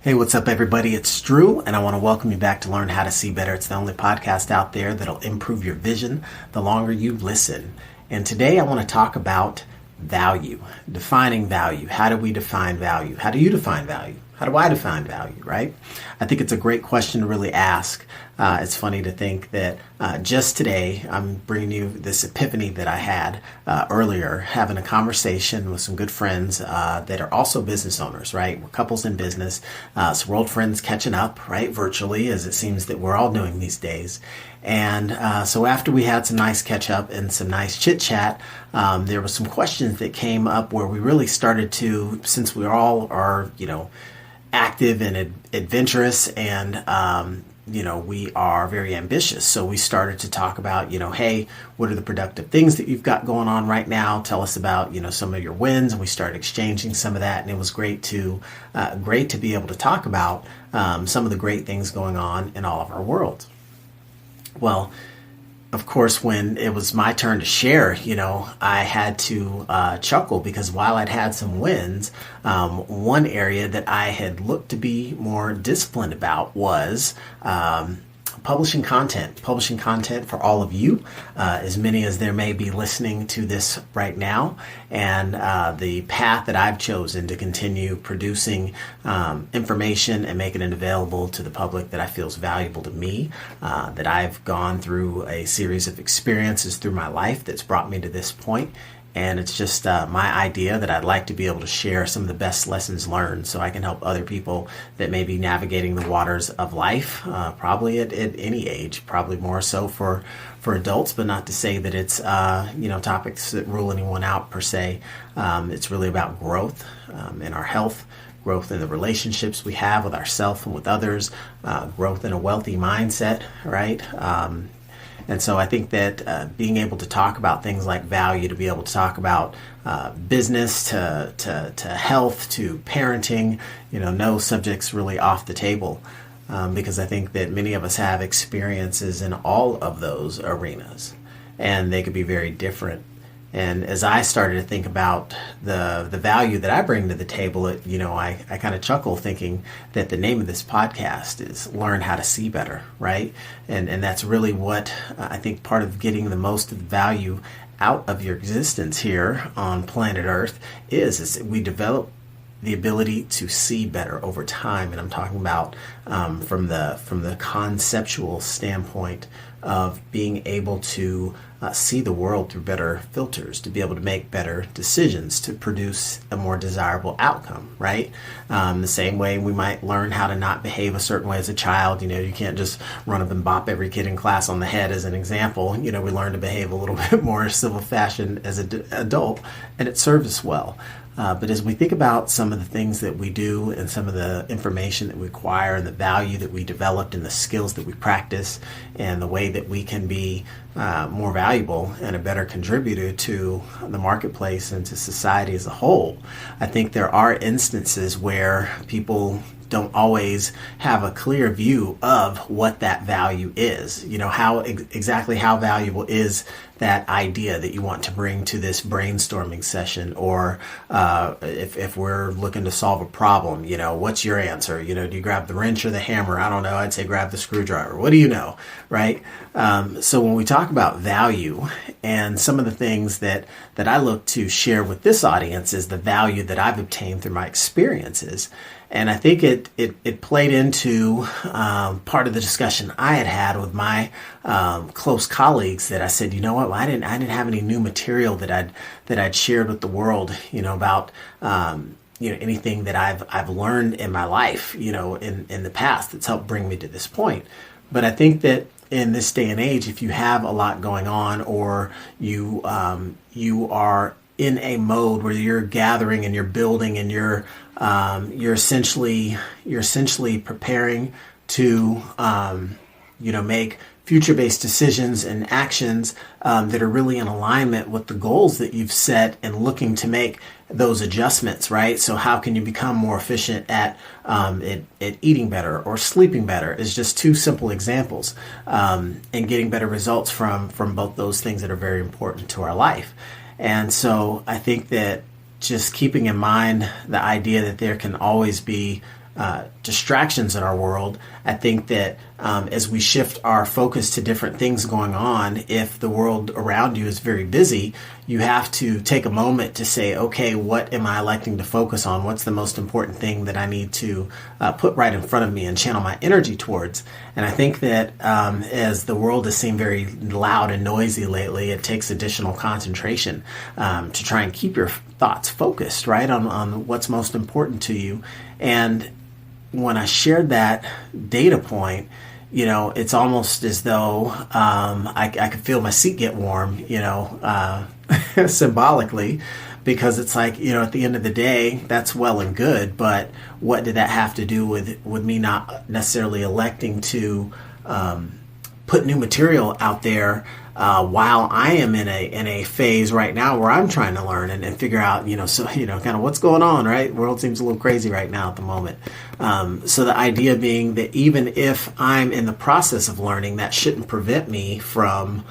Hey, what's up, everybody? It's Drew, and I want to welcome you back to Learn How to See Better. It's the only podcast out there that'll improve your vision the longer you listen. And today I want to talk about value, defining value. How do we define value? How do you define value? How do I define value, right? I think it's a great question to really ask. It's funny to think that just today I'm bringing you this epiphany that I had earlier, having a conversation with some good friends that are also business owners, right? We're couples in business, so we're old friends catching up, right? Virtually, as it seems that we're all doing these days. And so after we had some nice catch up and some nice chit chat, there were some questions that came up where we really started to, since we all are, active and adventurous and we are very ambitious. So we started to talk about, hey, what are the productive things that you've got going on right now? Tell us about, some of your wins. And we started exchanging some of that. And it was great to be able to talk about some of the great things going on in all of our worlds. Well, of course, when it was my turn to share, I had to chuckle because while I'd had some wins, one area that I had looked to be more disciplined about was publishing content for all of you, as many as there may be listening to this right now. And the path that I've chosen to continue producing information and making it available to the public that I feel is valuable to me, that I've gone through a series of experiences through my life that's brought me to this point. And it's just my idea that I'd like to be able to share some of the best lessons learned so I can help other people that may be navigating the waters of life, probably at any age, probably more so for adults, but not to say that it's, topics that rule anyone out per se. It's really about growth in our health, growth in the relationships we have with ourselves and with others, growth in a wealthy mindset, right? And so I think that being able to talk about things like value, to be able to talk about business to health to parenting, no subjects really off the table, because I think that many of us have experiences in all of those arenas, and they could be very different. And as I started to think about the value that I bring to the table, I kind of chuckle thinking that the name of this podcast is Learn How to See Better, right? And that's really what I think part of getting the most value out of your existence here on planet Earth is we develop the ability to see better over time. And I'm talking about from the conceptual standpoint of being able to see the world through better filters, to be able to make better decisions, to produce a more desirable outcome, right? The same way we might learn how to not behave a certain way as a child. You can't just run up and bop every kid in class on the head as an example. We learn to behave a little bit more civil fashion as an adult, and it serves us well. But as we think about some of the things that we do and some of the information that we acquire and the value that we developed and the skills that we practice and the way that we can be more valuable and a better contributor to the marketplace and to society as a whole, I think there are instances where people don't always have a clear view of what that value is. Exactly how valuable is that idea that you want to bring to this brainstorming session, or if we're looking to solve a problem, what's your answer? Do you grab the wrench or the hammer? I don't know. I'd say grab the screwdriver. What do you know, right? So when we talk about value and some of the things that I look to share with this audience is the value that I've obtained through my experiences. And I think it played into part of the discussion I had with my close colleagues that I said, what, I didn't have any new material that I'd shared with the world, about anything that I've learned in my life, in the past that's helped bring me to this point. But I think that in this day and age, if you have a lot going on, or you are in a mode where you're gathering and you're building and you're essentially preparing to make future-based decisions and actions that are really in alignment with the goals that you've set and looking to make those adjustments, right? So how can you become more efficient at eating better or sleeping better is just two simple examples, and getting better results from both those things that are very important to our life. And so I think that just keeping in mind the idea that there can always be distractions in our world. I think that as we shift our focus to different things going on, if the world around you is very busy, you have to take a moment to say, okay, what am I electing to focus on? What's the most important thing that I need to put right in front of me and channel my energy towards? And I think that as the world has seemed very loud and noisy lately, it takes additional concentration to try and keep your thoughts focused, right, on what's most important to you. And when I shared that data point, it's almost as though I could feel my seat get warm, symbolically, because it's like, at the end of the day, that's well and good, but what did that have to do with me not necessarily electing to put new material out there while I am in a phase right now where I'm trying to learn and figure out, kind of what's going on, right? The world seems a little crazy right now at the moment. So the idea being that even if I'm in the process of learning, that shouldn't prevent me from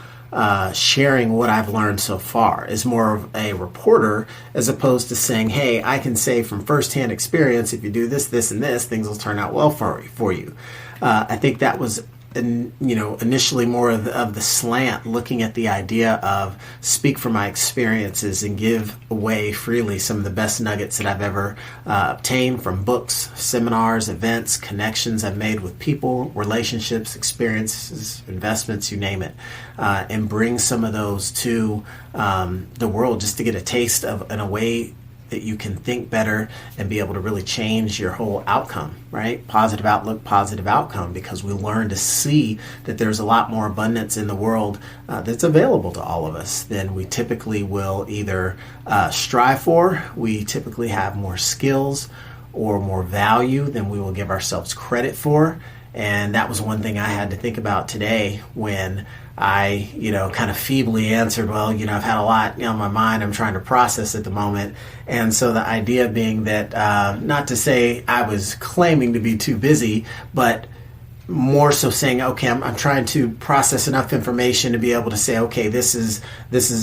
sharing what I've learned so far. Is more of a reporter as opposed to saying, hey, I can say from firsthand experience, if you do this, this, and this, things will turn out well for you. I think that was initially more of the slant, looking at the idea of speak from my experiences and give away freely some of the best nuggets that I've ever obtained from books, seminars, events, connections I've made with people, relationships, experiences, investments, you name it, and bring some of those to the world just to get a taste of in a way that you can think better and be able to really change your whole outcome, right? Positive outlook, positive outcome, because we learn to see that there's a lot more abundance in the world that's available to all of us than we typically will either strive for. We typically have more skills or more value than we will give ourselves credit for. And that was one thing I had to think about today when I, kind of feebly answered, well, I've had a lot on my mind I'm trying to process at the moment. And so the idea being that, not to say I was claiming to be too busy, but more so saying, okay, I'm trying to process enough information to be able to say, okay, this is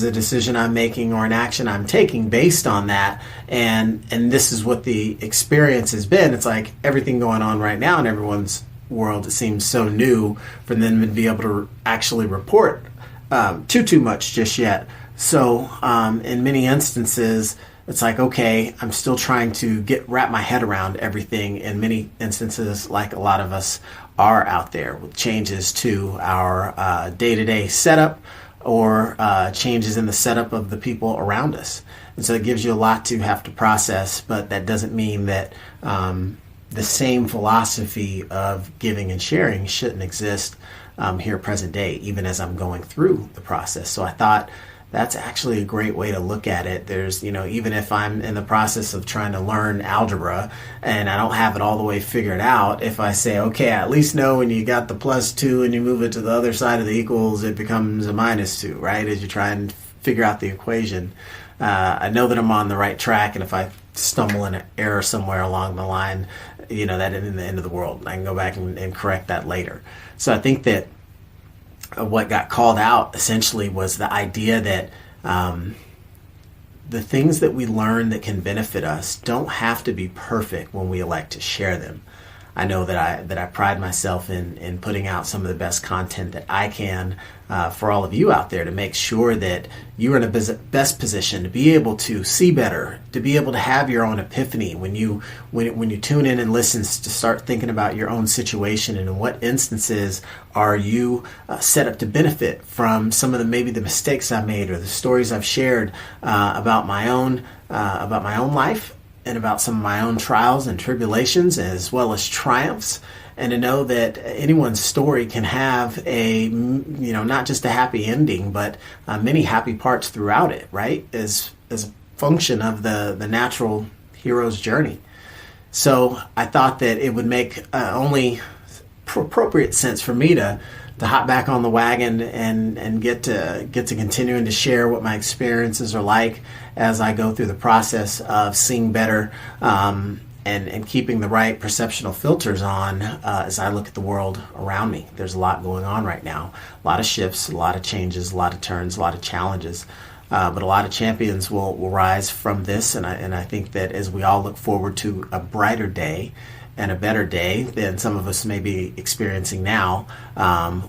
a decision I'm making or an action I'm taking based on that. And this is what the experience has been. It's like everything going on right now in everyone's world, it seems so new for them to be able to actually report too much just yet. So in many instances, it's like, okay, I'm still trying to wrap my head around everything in many instances, like a lot of us are out there, with changes to our day-to-day setup or changes in the setup of the people around us. And so it gives you a lot to have to process, but that doesn't mean that the same philosophy of giving and sharing shouldn't exist here present day, even as I'm going through the process. So I thought that's actually a great way to look at it. There's, even if I'm in the process of trying to learn algebra and I don't have it all the way figured out, if I say, okay, I at least know when you got the +2 and you move it to the other side of the equals, it becomes a -2, right? As you try and figure out the equation. I know that I'm on the right track, and if I stumble in an error somewhere along the line, that isn't the end of the world. I can go back and correct that later. So I think that what got called out essentially was the idea that the things that we learn that can benefit us don't have to be perfect when we elect to share them. I know that I pride myself in putting out some of the best content that I can for all of you out there to make sure that you're in a best position to be able to see better, to be able to have your own epiphany when you tune in and listen, to start thinking about your own situation and in what instances are you set up to benefit from some of maybe the mistakes I made or the stories I've shared about my own life and about some of my own trials and tribulations as well as triumphs, and to know that anyone's story can have a, not just a happy ending, but many happy parts throughout it, right? As a function of the natural hero's journey. So I thought that it would make only appropriate sense for me to hop back on the wagon and get to continuing to share what my experiences are like as I go through the process of seeing better and keeping the right perceptual filters on as I look at the world around me. There's a lot going on right now, a lot of shifts, a lot of changes, a lot of turns, a lot of challenges. But a lot of champions will rise from this, and I think that as we all look forward to a brighter day and a better day than some of us may be experiencing now,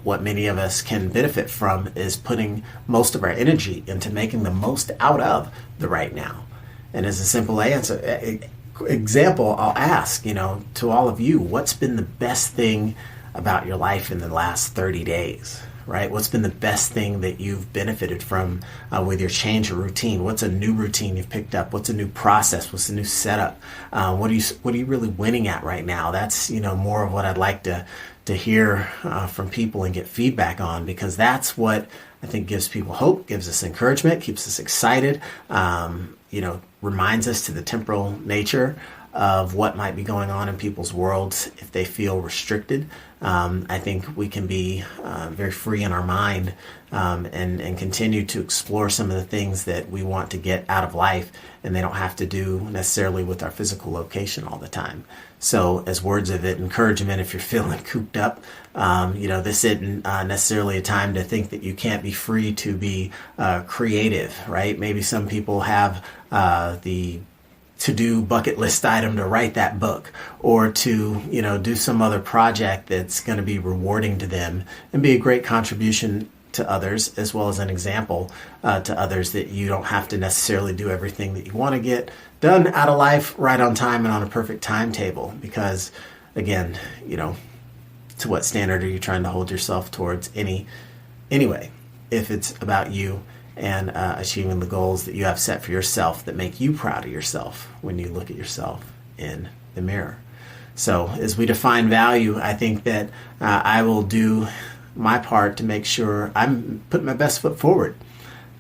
what many of us can benefit from is putting most of our energy into making the most out of the right now. And as a simple example, I'll ask, to all of you, what's been the best thing about your life in the last 30 days? Right? What's been the best thing that you've benefited from with your change of routine? What's a new routine you've picked up? What's a new process? What's a new setup? What are you really winning at right now? That's more of what I'd like to hear from people and get feedback on, because that's what I think gives people hope, gives us encouragement, keeps us excited. Reminds us to the temporal nature of what might be going on in people's worlds if they feel restricted. I think we can be very free in our mind and continue to explore some of the things that we want to get out of life, and they don't have to do necessarily with our physical location all the time. So as words of encouragement, if you're feeling cooped up, this isn't necessarily a time to think that you can't be free to be creative, right? Maybe some people have the to-do bucket list item to write that book, or to do some other project that's going to be rewarding to them and be a great contribution to others, as well as an example to others that you don't have to necessarily do everything that you want to get done out of life right on time and on a perfect timetable. Because again, to what standard are you trying to hold yourself towards anyway, if it's about you and achieving the goals that you have set for yourself that make you proud of yourself when you look at yourself in the mirror. So as we define value, I think that I will do my part to make sure I'm putting my best foot forward.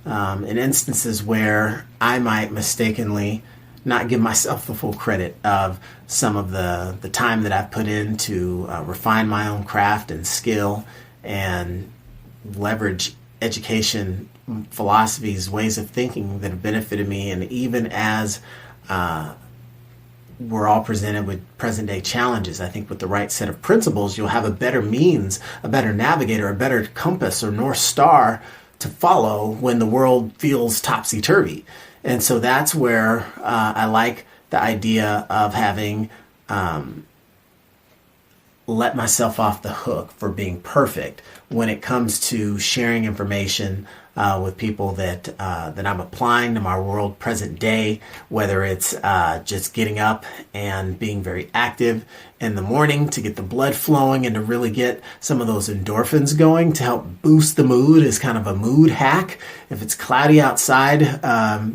In instances where I might mistakenly not give myself the full credit of some of the time that I've put in to refine my own craft and skill and leverage education philosophies, ways of thinking that have benefited me. And even as we're all presented with present day challenges, I think with the right set of principles, you'll have a better means, a better navigator, a better compass or North Star to follow when the world feels topsy-turvy. And so that's where I like the idea of having let myself off the hook for being perfect when it comes to sharing information with people that I'm applying to my world present day, whether it's just getting up and being very active in the morning to get the blood flowing and to really get some of those endorphins going to help boost the mood as kind of a mood hack. If it's cloudy outside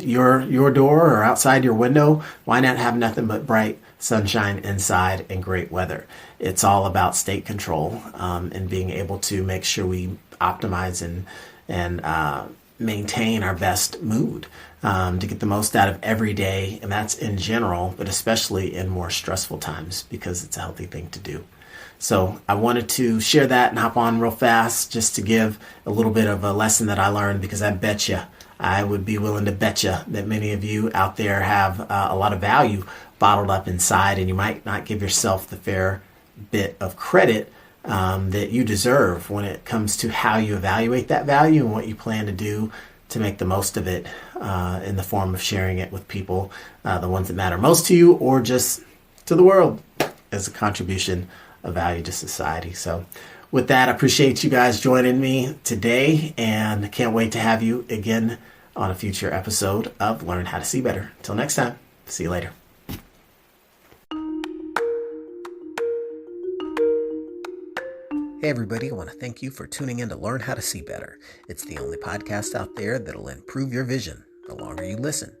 your door or outside your window, why not have nothing but bright sunshine inside and great weather? It's all about state control and being able to make sure we optimize and maintain our best mood to get the most out of every day. And that's in general, but especially in more stressful times, because it's a healthy thing to do. So I wanted to share that and hop on real fast just to give a little bit of a lesson that I learned, because I would be willing to bet you that many of you out there have a lot of value bottled up inside, and you might not give yourself the fair bit of credit that you deserve when it comes to how you evaluate that value and what you plan to do to make the most of it in the form of sharing it with people, the ones that matter most to you, or just to the world as a contribution of value to society. So with that, I appreciate you guys joining me today, and can't wait to have you again on a future episode of Learn How to See Better. Until next time, see you later. Hey everybody, I want to thank you for tuning in to Learn How to See Better. It's the only podcast out there that'll improve your vision the longer you listen.